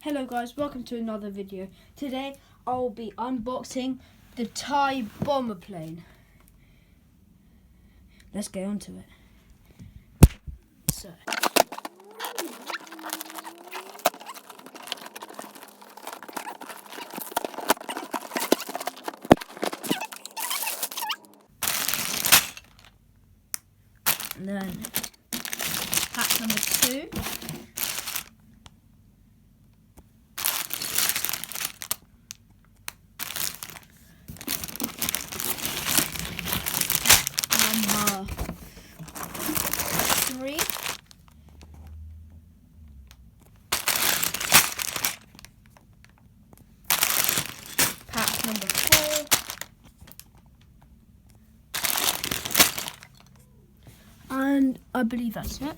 Hello guys, welcome to another video. Today I'll be unboxing the Thai bomber plane. Let's get on to it. So, and then pack number 2. Number 3. Pack number 4. And I believe that's it.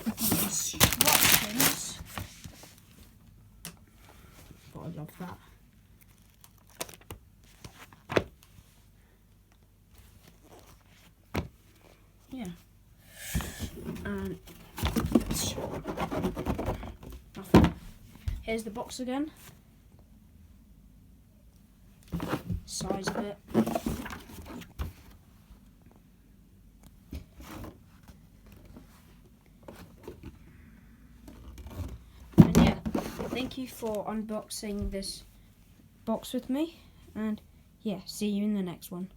The instructions. But I love that. Yeah. And nothing. Here's the box again. Size of it. And yeah, thank you for unboxing this box with me. And yeah, see you in the next one.